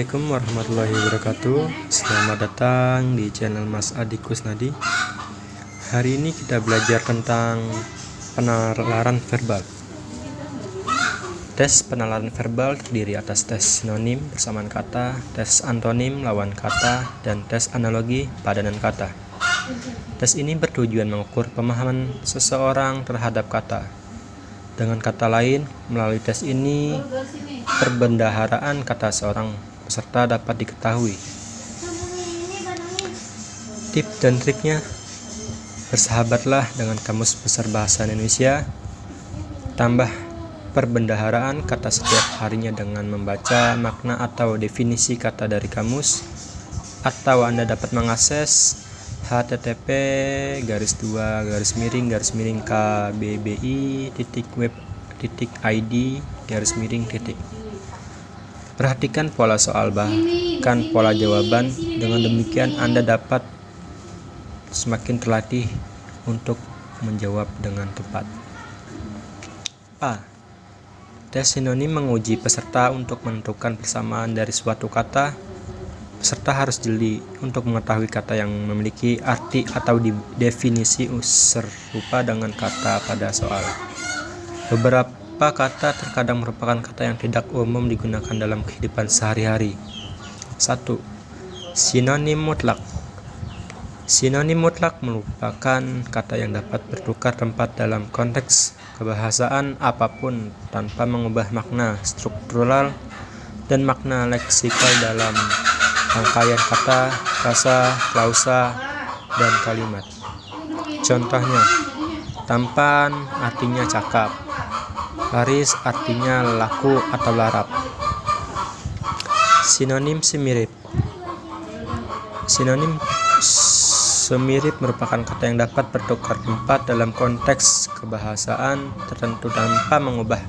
Assalamualaikum warahmatullahi wabarakatuh. Selamat datang di channel Mas Adi Kusnadi. Hari ini kita belajar tentang penalaran verbal. Tes penalaran verbal terdiri atas tes sinonim persamaan kata, tes antonim lawan kata, dan tes analogi padanan kata. Tes ini bertujuan mengukur pemahaman seseorang terhadap kata. Dengan kata lain, melalui tes ini, perbendaharaan kata seorang peserta dapat diketahui. Tips dan triknya: bersahabatlah dengan Kamus Besar Bahasa Indonesia. Tambah perbendaharaan kata setiap harinya dengan membaca makna atau definisi kata dari kamus. Atau Anda dapat mengakses http://kbbi.web.id. Perhatikan pola soal bahkan pola jawaban. Dengan demikian Anda dapat semakin terlatih untuk menjawab dengan tepat. A. Tes sinonim menguji peserta untuk menentukan persamaan dari suatu kata. Peserta harus jeli untuk mengetahui kata yang memiliki arti atau definisi serupa dengan kata pada soal. Beberapa kata terkadang merupakan kata yang tidak umum digunakan dalam kehidupan sehari-hari. 1. Sinonim mutlak. Sinonim mutlak merupakan kata yang dapat bertukar tempat dalam konteks kebahasaan apapun tanpa mengubah makna struktural dan makna leksikal dalam rangkaian kata, frasa, klausa, dan kalimat. Contohnya, tampan artinya cakap, laris artinya laku atau larap. Sinonim semirip. Sinonim semirip merupakan kata yang dapat bertukar tempat dalam konteks kebahasaan tertentu tanpa mengubah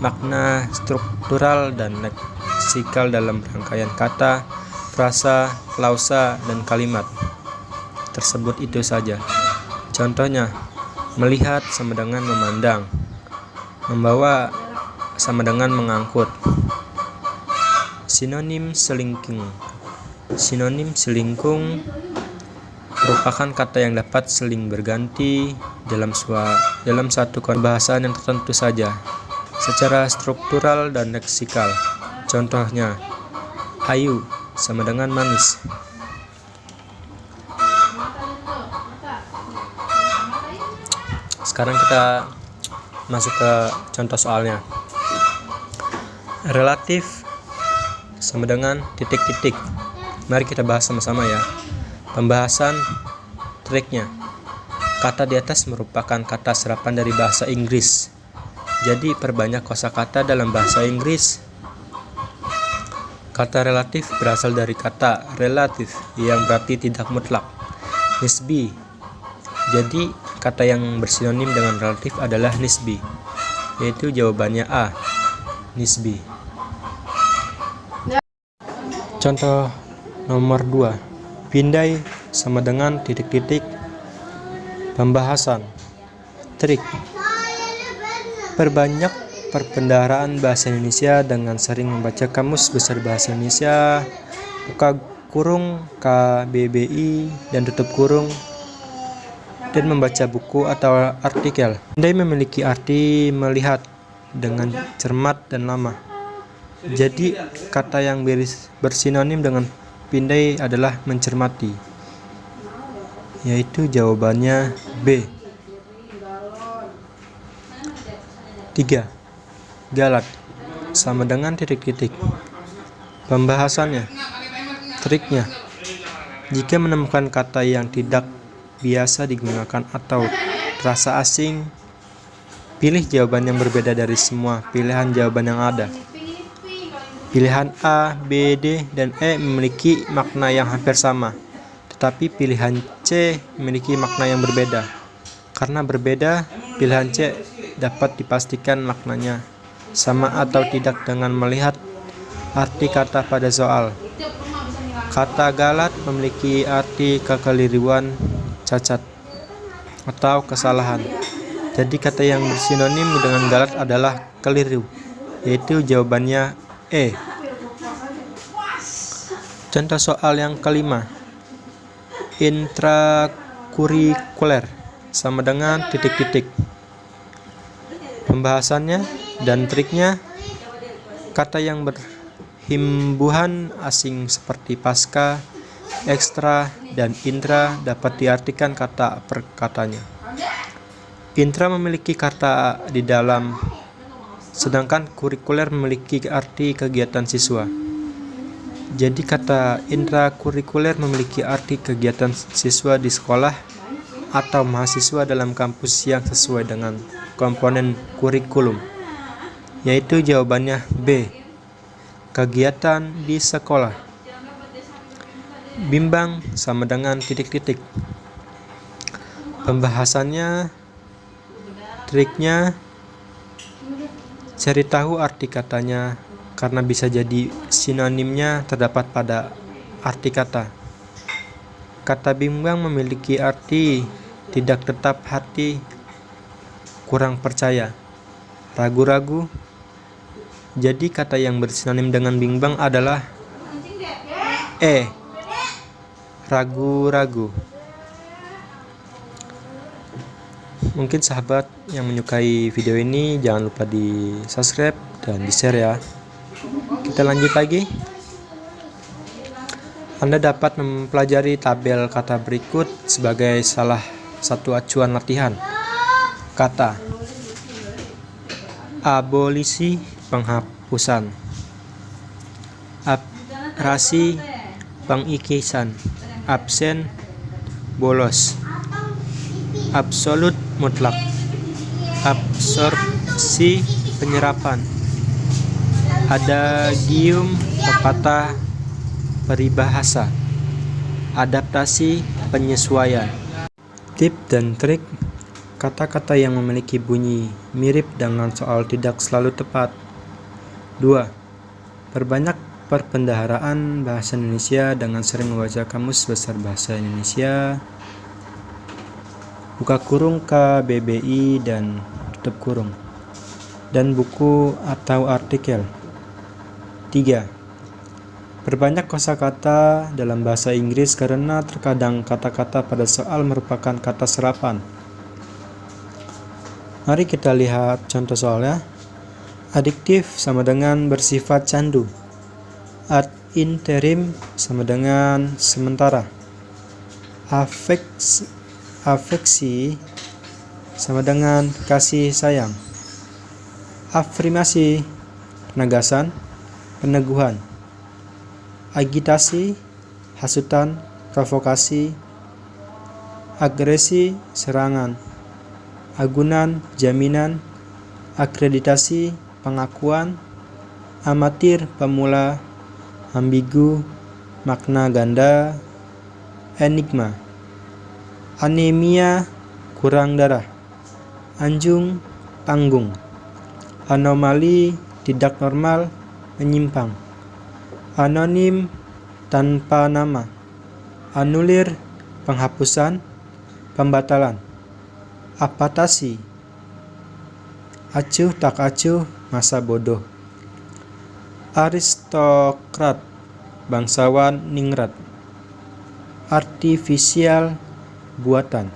makna struktural dan leksikal dalam rangkaian kata, frasa, klausa, dan kalimat tersebut itu saja. Contohnya, melihat sama dengan memandang, membawa sama dengan mengangkut. Sinonim selingkuh. Sinonim selingkuh merupakan kata yang dapat seling berganti dalam satu bahasaan yang tertentu saja secara struktural dan leksikal. Contohnya, ayu sama dengan manis. Sekarang kita masuk ke contoh soalnya. Relatif sama dengan titik-titik. Mari kita bahas sama-sama ya. Pembahasan triknya. Kata di atas merupakan kata serapan dari bahasa Inggris. Jadi perbanyak kosakata dalam bahasa Inggris. Kata relatif berasal dari kata relatif yang berarti tidak mutlak, nisbi. Jadi kata yang bersinonim dengan relatif adalah nisbi, yaitu jawabannya A, nisbi. Contoh nomor 2. Pindai sama dengan titik-titik. Pembahasan trik. Perbanyak perbendaharaan bahasa Indonesia dengan sering membaca Kamus Besar Bahasa Indonesia, buka kurung KBBI dan tutup kurung, dan membaca buku atau artikel. Pindai memiliki arti melihat dengan cermat dan lama. Jadi kata yang bersinonim dengan pindai adalah mencermati, yaitu jawabannya B. 3. Galat sama dengan titik-titik. Pembahasannya, triknya. Jika menemukan kata yang tidak biasa digunakan atau terasa asing, pilih jawaban yang berbeda dari semua pilihan jawaban yang ada. Pilihan A, B, D, dan E memiliki makna yang hampir sama, tetapi pilihan C memiliki makna yang berbeda. Karena berbeda, pilihan C dapat dipastikan maknanya sama atau tidak dengan melihat arti kata pada soal. Kata galat memiliki arti kekeliruan, cacat, atau kesalahan. Jadi kata yang bersinonim dengan galat adalah keliru, yaitu jawabannya E. Contoh soal yang kelima. Intrakurikuler sama dengan titik-titik. Pembahasannya dan triknya. Kata yang berhimbuhan asing seperti pasca, ekstra, dan intra dapat diartikan kata per katanya. Intra memiliki kata di dalam, sedangkan kurikuler memiliki arti kegiatan siswa. Jadi kata intrakurikuler memiliki arti kegiatan siswa di sekolah atau mahasiswa dalam kampus yang sesuai dengan komponen kurikulum, yaitu jawabannya B. Kegiatan di sekolah. Bimbang sama dengan titik-titik. Pembahasannya, triknya, cari tahu arti katanya karena bisa jadi sinonimnya terdapat pada arti kata. Kata bimbang memiliki arti tidak tetap hati, kurang percaya, ragu-ragu. Jadi kata yang bersinonim dengan bimbang adalah E. Ragu-ragu. Mungkin sahabat yang menyukai video ini jangan lupa di subscribe dan di share ya. Kita lanjut lagi. Anda dapat mempelajari tabel kata berikut sebagai salah satu acuan latihan. Kata: abolisi, penghapusan. Rasi, pengikisan. Absen, bolos. Absolut, mutlak. Absorpsi, penyerapan. Adagium, pepatah, peribahasa. Adaptasi, penyesuaian. Tip dan trik. Kata-kata yang memiliki bunyi mirip dengan soal tidak selalu tepat. 2. Perbanyak perbendaharaan bahasa Indonesia dengan sering membaca Kamus Besar Bahasa Indonesia, buka kurung KBBI dan tutup kurung, dan buku atau artikel. 3. Perbanyak kosakata dalam bahasa Inggris karena terkadang kata-kata pada soal merupakan kata serapan. Mari kita lihat contoh soalnya. Adiktif sama dengan bersifat candu. Ad interim sama dengan sementara. Afeksi sama dengan kasih sayang. Afirmasi, penegasan, peneguhan. Agitasi, hasutan, provokasi. Agresi, serangan. Agunan, jaminan. Akreditasi, pengakuan. Amatir, pemula. Ambigu, makna ganda. Enigma, anemia, kurang darah. Anjung, tanggung. Anomali, tidak normal, menyimpang. Anonim, tanpa nama. Anulir, penghapusan, pembatalan. Apatasi, acuh tak acuh, masa bodoh. Aristokrat, bangsawan ningrat. Artifisial, buatan.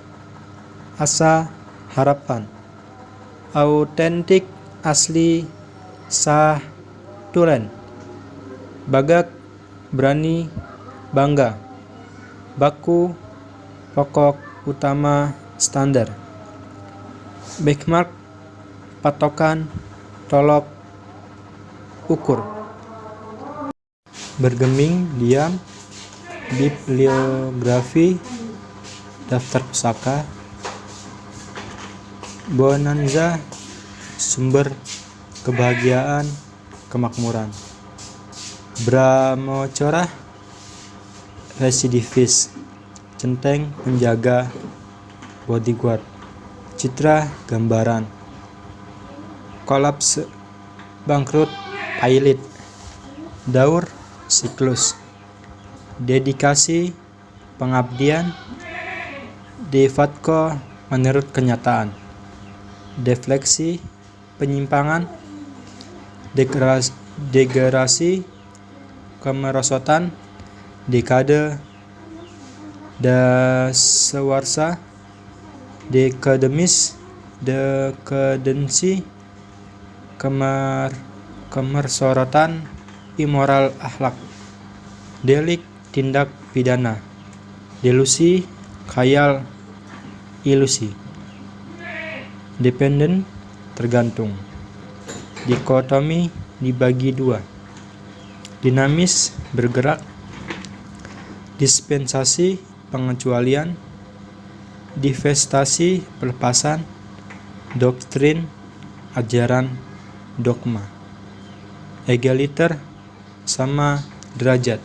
Asa, harapan. Autentik, asli, sah, tulen. Bagak, berani, bangga. Baku, pokok, utama, standar. Benchmark, patokan, tolok, ukur. Bergeming, diam. Bibliografi, daftar pusaka. Bonanza, sumber kebahagiaan, kemakmuran. Brahmacora, residivis, centeng, penjaga, bodyguard. Citra, gambaran. Kolaps, bangkrut, pailit. Daur, siklus. Dedikasi, pengabdian. Defatko, menurut kenyataan. Defleksi, penyimpangan. Degradasi, kemerosotan. dekade, dasawarsa, dekademis, dekadensi, kemersorotan, immoral, akhlak, delik, tindak pidana, delusi, khayal, ilusi, dependen, tergantung, dikotomi, dibagi dua, dinamis, bergerak, dispensasi, pengecualian, divestasi, pelepasan, doktrin, ajaran, dogma, egaliter, sama derajat.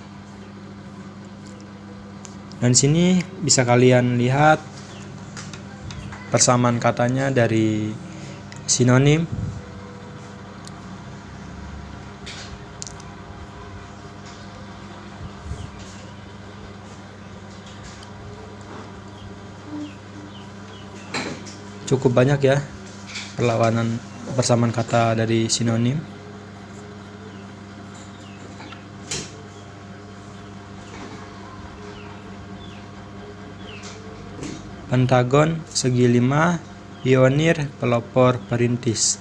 Dan sini bisa kalian lihat persamaan katanya dari sinonim. Cukup banyak ya perlawanan persamaan kata dari sinonim. Pentagon, segi lima, pionir, pelopor, perintis,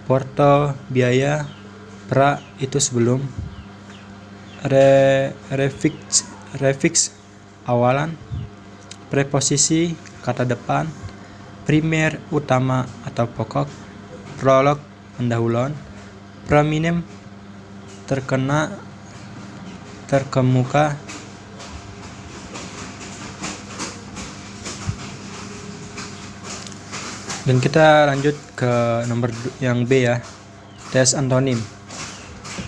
porto, biaya, pra itu sebelum, refiks, awalan, preposisi, kata depan, primer, utama atau pokok, prolog, pendahuluan, prominent, terkena, terkemuka. Dan kita lanjut ke nomor yang B ya, tes antonim.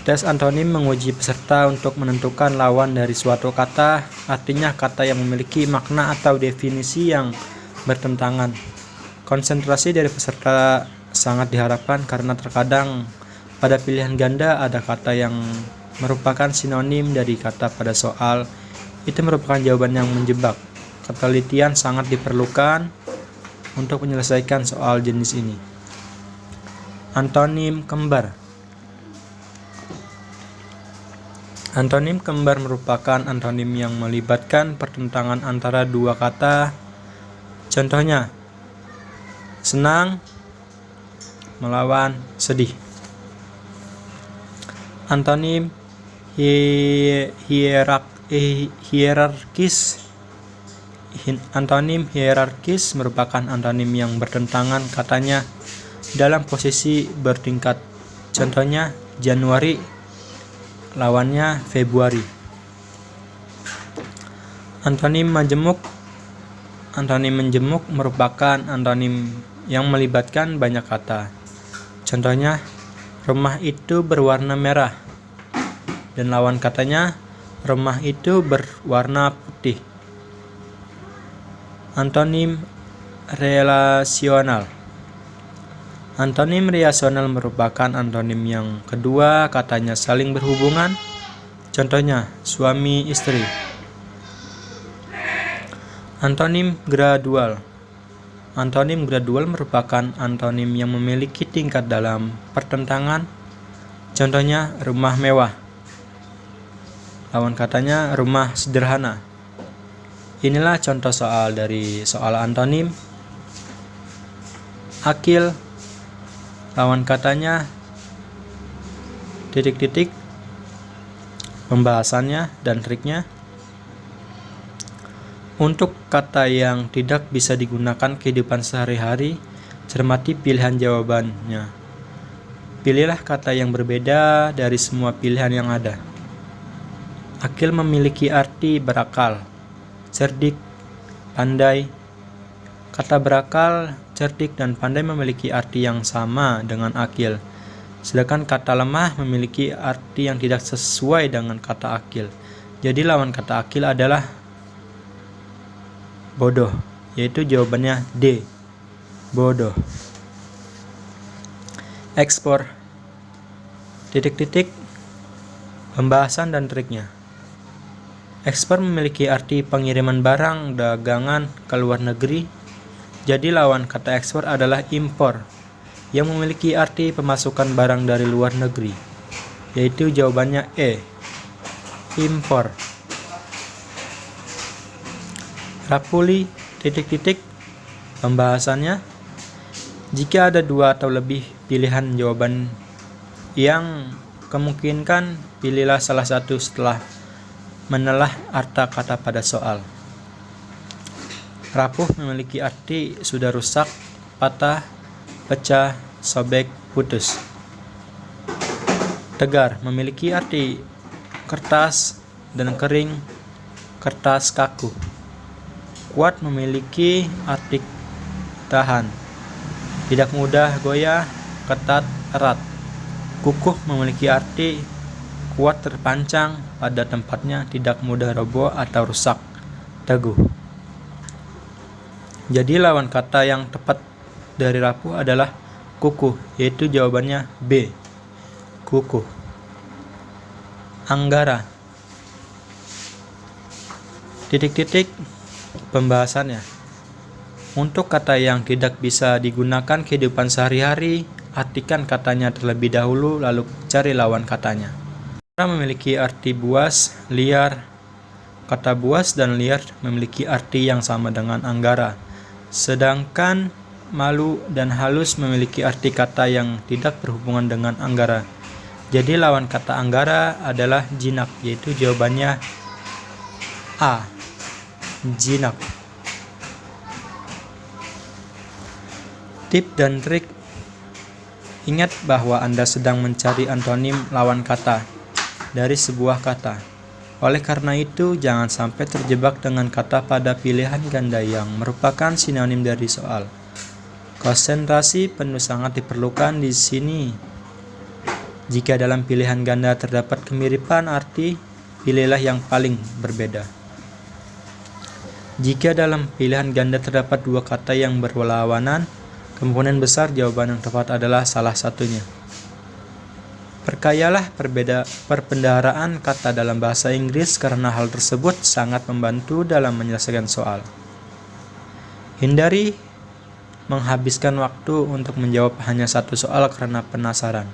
Tes antonim menguji peserta untuk menentukan lawan dari suatu kata, artinya kata yang memiliki makna atau definisi yang bertentangan. Konsentrasi dari peserta sangat diharapkan karena terkadang pada pilihan ganda ada kata yang merupakan sinonim dari kata pada soal. Itu merupakan jawaban yang menjebak. Ketelitian sangat diperlukan untuk menyelesaikan soal jenis ini. Antonim kembar. Antonim kembar merupakan antonim yang melibatkan pertentangan antara dua kata. Contohnya, senang melawan sedih. Antonim hierarkis. Antonim hierarkis merupakan antonim yang bertentangan katanya dalam posisi bertingkat. Contohnya, Januari lawannya Februari. Antonim majemuk. Antonim menjemuk merupakan antonim yang melibatkan banyak kata. Contohnya, rumah itu berwarna merah. Dan lawan katanya, rumah itu berwarna putih. Antonim relasional. Antonim relasional merupakan antonim yang kedua katanya saling berhubungan. Contohnya, suami istri. Antonim gradual. Antonim gradual merupakan antonim yang memiliki tingkat dalam pertentangan. Contohnya, rumah mewah. Lawan katanya, rumah sederhana. Inilah contoh soal dari soal antonim. Akil, lawan katanya titik-titik, pembahasannya dan triknya. Untuk kata yang tidak bisa digunakan kehidupan sehari-hari, cermati pilihan jawabannya. Pilihlah kata yang berbeda dari semua pilihan yang ada. Akil memiliki arti berakal, cerdik, pandai. Kata berakal, cerdik, dan pandai memiliki arti yang sama dengan akil. Sedangkan kata lemah memiliki arti yang tidak sesuai dengan kata akil. Jadi lawan kata akil adalah bodoh, yaitu jawabannya D, bodoh. Ekspor, titik-titik, pembahasan dan triknya. Ekspor memiliki arti pengiriman barang dagangan ke luar negeri. Jadi lawan kata ekspor adalah impor, yang memiliki arti pemasukan barang dari luar negeri, yaitu jawabannya E, impor. Rapuli titik-titik. Pembahasannya, jika ada 2 atau lebih pilihan jawaban yang kemungkinkan, pilihlah salah satu setelah menelah arti kata pada soal. Rapuh memiliki arti sudah rusak, patah, pecah, sobek, putus. Tegar memiliki arti kertas dan kering, kertas kaku. Kuat memiliki arti tahan, tidak mudah goyah, ketat, erat. Kukuh memiliki arti kuat, terpancang pada tempatnya, tidak mudah roboh atau rusak, teguh. Jadi lawan kata yang tepat dari rapuh adalah kukuh, yaitu jawabannya B. Kukuh. Anggara. Titik-titik. Pembahasannya, untuk kata yang tidak bisa digunakan kehidupan sehari-hari, artikan katanya terlebih dahulu lalu cari lawan katanya. Memiliki arti buas, liar. Kata buas dan liar memiliki arti yang sama dengan anggara, sedangkan malu dan halus memiliki arti kata yang tidak berhubungan dengan anggara. Jadi lawan kata anggara adalah jinak, yaitu jawabannya A. Jinak. Tip dan trik. Ingat bahwa Anda sedang mencari antonim lawan kata dari sebuah kata. Oleh karena itu, jangan sampai terjebak dengan kata pada pilihan ganda yang merupakan sinonim dari soal. Konsentrasi penuh sangat diperlukan di sini. Jika dalam pilihan ganda terdapat kemiripan arti, pilihlah yang paling berbeda. Jika dalam pilihan ganda terdapat 2 kata yang berlawanan, kemungkinan besar jawaban yang tepat adalah salah satunya. Perkayalah perbendaharaan kata dalam bahasa Inggris karena hal tersebut sangat membantu dalam menyelesaikan soal. Hindari menghabiskan waktu untuk menjawab hanya satu soal karena penasaran.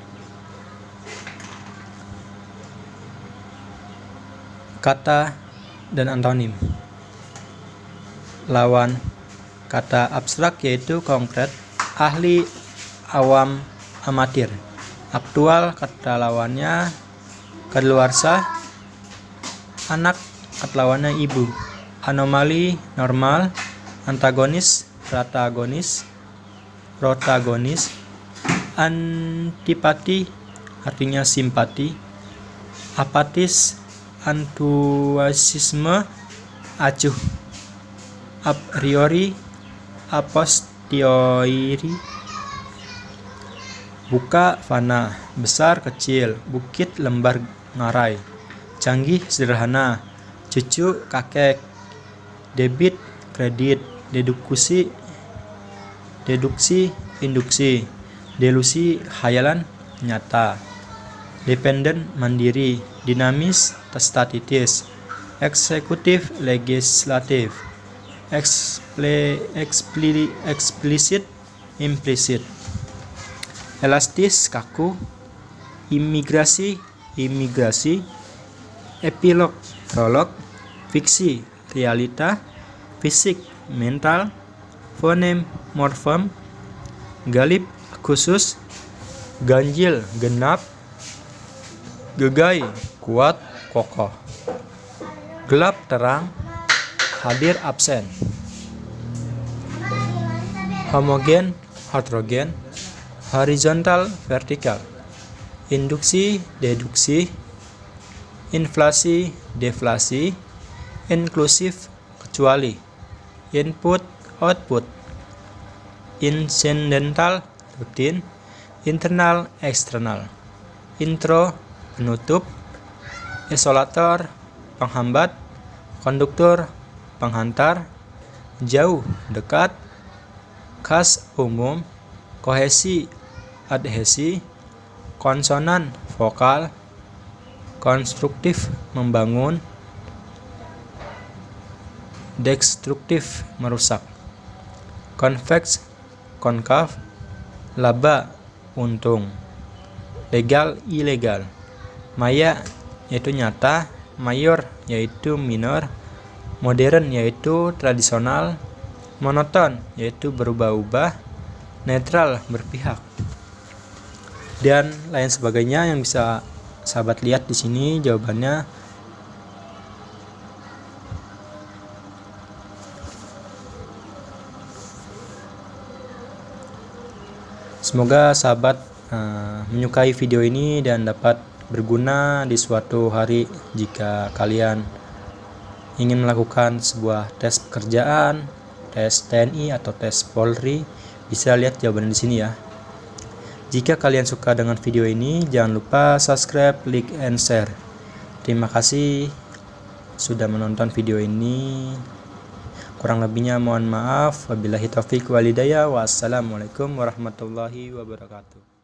Kata dan antonim. Lawan kata abstrak yaitu konkret, ahli, awam, amatir. Aktual kata lawannya kadaluarsa, anak kata lawannya ibu. Anomali, normal, antagonis, protagonis, antipati artinya simpati, apatis, antusiasme, acuh, a priori, a posteriori. Buka, fana, besar, kecil, bukit, lembar, ngarai, canggih, sederhana, cucu, kakek, debit, kredit, deduksi, induksi, delusi, khayalan, nyata, dependen, mandiri, dinamis, statis, eksekutif, legislatif, eksplisit, implisit, elastis, kaku, imigrasi, epilog, prolog, fiksi, realita, fisik, mental, fonem, morfem, galib, khusus, ganjil, genap, gegai, kuat, kokoh, gelap, terang, hadir, absen, homogen, heterogen, horizontal, vertikal, induksi, deduksi, inflasi, deflasi, inklusif, kecuali, input, output, incidental, rutin, internal, eksternal, intro, penutup, isolator, penghambat, konduktor, penghantar, jauh, dekat, khas, umum, kohesi, adhesi, konsonan, vokal, konstruktif, membangun, destruktif, merusak, konveks, konkav, laba, untung, legal, ilegal, maya yaitu nyata, mayor yaitu minor, modern yaitu tradisional, monoton yaitu berubah-ubah, netral berpihak, dan lain sebagainya yang bisa sahabat lihat di sini jawabannya. Semoga sahabat menyukai video ini dan dapat berguna di suatu hari jika kalian ingin melakukan sebuah tes pekerjaan, tes TNI atau tes Polri. Bisa lihat jawaban di sini ya. Jika kalian suka dengan video ini, jangan lupa subscribe, like, and share. Terima kasih sudah menonton video ini. Kurang lebihnya mohon maaf. Wabillahi taufiq wal hidayah. Wassalamualaikum warahmatullahi wabarakatuh.